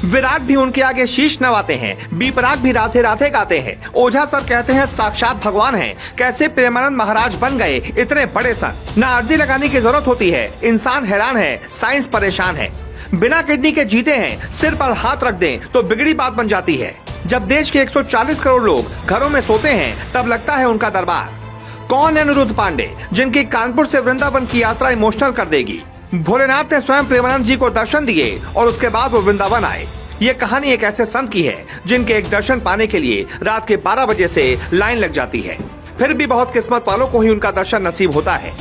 विराट भी उनके आगे शीश नवाते हैं। बी पराग भी राधे राधे गाते हैं। ओझा सर कहते हैं साक्षात भगवान हैं। कैसे प्रेमानंद महाराज बन गए इतने बड़े संत। ना अर्जी लगाने की जरूरत होती है, इंसान हैरान है, साइंस परेशान है। बिना किडनी के जीते हैं, सिर पर हाथ रख दें तो बिगड़ी बात बन जाती है। जब देश के 140 करोड़ लोग घरों में सोते हैं तब लगता है उनका दरबार। कौन है अनिरुद्ध पांडे, जिनकी कानपुर से वृंदावन की यात्रा इमोशनल कर देगी। भोलेनाथ ने स्वयं प्रेमानंद जी को दर्शन दिए और उसके बाद वो वृंदावन आए। ये कहानी एक ऐसे संत की है जिनके एक दर्शन पाने के लिए रात के 12 बजे से लाइन लग जाती है। फिर भी बहुत किस्मत वालों को ही उनका दर्शन नसीब होता है।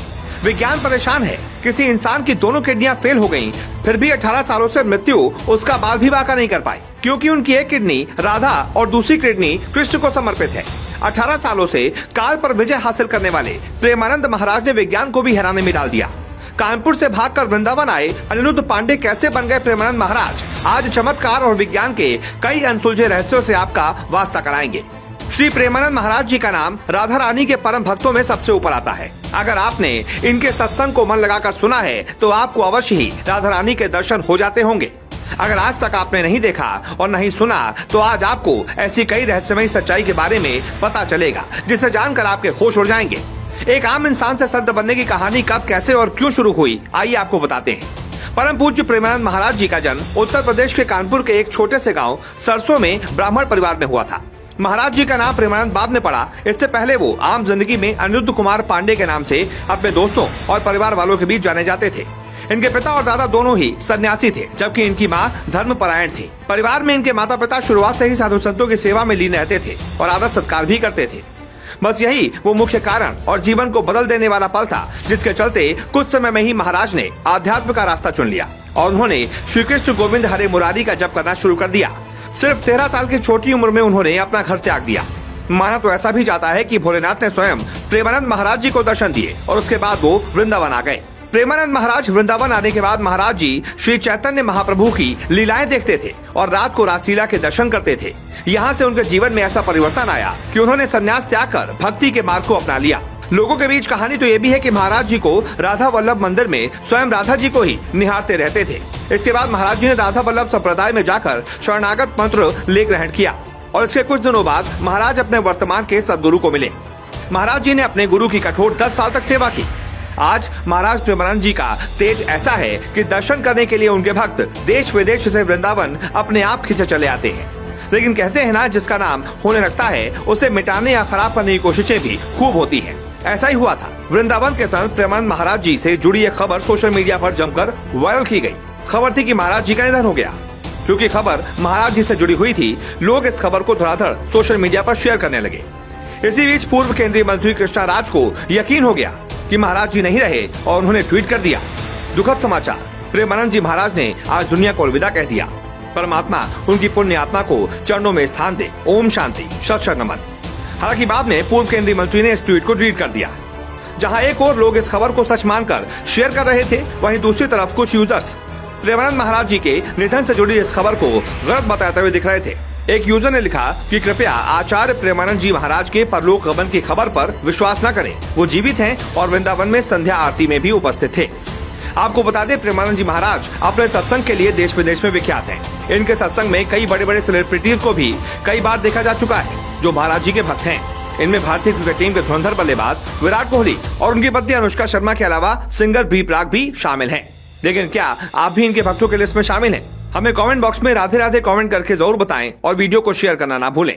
विज्ञान परेशान है। किसी इंसान की दोनों किडनियां फेल हो गईं, फिर भी 18 सालों से मृत्यु उसका बाल भी बांका नहीं कर पाई, क्योंकि उनकी एक किडनी राधा और दूसरी किडनी कृष्ण को समर्पित है। 18 सालों से काल पर विजय हासिल करने वाले प्रेमानंद महाराज ने विज्ञान को भी हैरानी में डाल दिया। कानपुर से भागकर वृंदावन आए अनिरुद्ध पांडे कैसे बन गए प्रेमानंद महाराज, आज चमत्कार और विज्ञान के कई अनसुलझे रहस्यों से आपका वास्ता कराएंगे। श्री प्रेमानंद महाराज जी का नाम राधा रानी के परम भक्तों में सबसे ऊपर आता है। अगर आपने इनके सत्संग को मन लगाकर सुना है तो आपको अवश्य ही राधा रानी के दर्शन हो जाते होंगे। अगर आज तक आपने नहीं देखा और नहीं सुना तो आज आपको ऐसी कई रहस्यमयी सच्चाई के बारे में पता चलेगा, जिसे जानकर आपके होश उड़ जाएंगे। एक आम इंसान से संत बनने की कहानी कब, कैसे और क्यों शुरू हुई, आइए आपको बताते हैं। परम पूज्य प्रेमानंद महाराज जी का जन्म उत्तर प्रदेश के कानपुर के एक छोटे से गांव सरसों में ब्राह्मण परिवार में हुआ था। महाराज जी का नाम प्रेमानंद बाद में पड़ा। इससे पहले वो आम जिंदगी में अनिरुद्ध कुमार पांडे के नाम से अपने दोस्तों और परिवार वालों के बीच जाने जाते थे। इनके पिता और दादा दोनों ही सन्यासी थे, जबकि इनकी माँ धर्मपरायण थी। परिवार में इनके माता पिता शुरुआत से ही साधु संतों की सेवा में लीन रहते थे और आदर सत्कार भी करते थे। बस यही वो मुख्य कारण और जीवन को बदल देने वाला पल था, जिसके चलते कुछ समय में ही महाराज ने आध्यात्म का रास्ता चुन लिया और उन्होंने श्री कृष्ण गोविंद हरे मुरारी का जप करना शुरू कर दिया। सिर्फ 13 साल की छोटी उम्र में उन्होंने अपना घर त्याग दिया। माना तो ऐसा भी जाता है कि भोलेनाथ ने स्वयं प्रेमानंद महाराज जी को दर्शन दिए और उसके बाद वो वृंदावन आ गए। प्रेमानंद महाराज वृंदावन आने के बाद महाराज जी श्री चैतन्य महाप्रभु की लीलाएं देखते थे और रात को रासलीला के दर्शन करते थे। यहाँ से उनके जीवन में ऐसा परिवर्तन आया कि उन्होंने संन्यास त्याग कर भक्ति के मार्ग को अपना लिया। लोगों के बीच कहानी तो ये भी है कि महाराज जी को राधा वल्लभ मंदिर में स्वयं राधा जी को ही निहारते रहते थे। इसके बाद महाराज जी ने राधा वल्लभ संप्रदाय में जाकर शरणागत मंत्र ले ग्रहण किया और इसके कुछ दिनों बाद महाराज अपने वर्तमान के सदगुरु को मिले। महाराज जी ने अपने गुरु की कठोर 10 साल तक सेवा की। आज महाराज प्रेमानंद जी का तेज ऐसा है कि दर्शन करने के लिए उनके भक्त देश विदेश से वृंदावन अपने आप खिंचे चले आते हैं। लेकिन कहते हैं ना, जिसका नाम होने लगता है उसे मिटाने या खराब करने की कोशिशें भी खूब होती हैं। ऐसा ही हुआ था। वृंदावन के संत प्रेमानंद महाराज जी से जुड़ी एक खबर सोशल मीडिया पर जमकर वायरल की गई। खबर थी कि महाराज जी का निधन हो गया। क्योंकि खबर महाराज जी से जुड़ी हुई थी, लोग इस खबर को धड़ाधड़ सोशल मीडिया पर शेयर करने लगे। इसी बीच पूर्व केंद्रीय मंत्री कृष्णा राज को यकीन हो गया कि महाराज जी नहीं रहे और उन्होंने ट्वीट कर दिया, दुखद समाचार, प्रेमानंद जी महाराज ने आज दुनिया को अलविदा कह दिया। परमात्मा उनकी पुण्य आत्मा को चरणों में स्थान दे। ओम शांति, शत शत नमन। हालांकि बाद में पूर्व केंद्रीय मंत्री ने इस ट्वीट को डिलीट कर दिया। जहां एक और लोग इस खबर को सच मानकर शेयर कर रहे थे, वहीं दूसरी तरफ कुछ यूजर्स प्रेमानंद महाराज जी के निधन से जुड़ी इस खबर को गलत बताते हुए दिख रहे थे। एक यूजर ने लिखा कि कृपया आचार्य प्रेमानंद जी महाराज के परलोक गमन की खबर पर विश्वास न करें। वो जीवित हैं और वृंदावन में संध्या आरती में भी उपस्थित थे। आपको बता दें, प्रेमानंद जी महाराज अपने सत्संग के लिए देश विदेश में विख्यात हैं। इनके सत्संग में कई बड़े बड़े सेलिब्रिटीज को भी कई बार देखा जा चुका है जो महाराज जी के भक्त हैं। इनमें भारतीय क्रिकेट टीम के धुरंधर बल्लेबाज विराट कोहली और उनकी पत्नी अनुष्का शर्मा के अलावा सिंगर बी पराग भी शामिल हैं। लेकिन क्या आप भी इनके भक्तों के लिस्ट में शामिल हैं? हमें कमेंट बॉक्स में राधे राधे कमेंट करके जरूर बताएं और वीडियो को शेयर करना ना भूलें।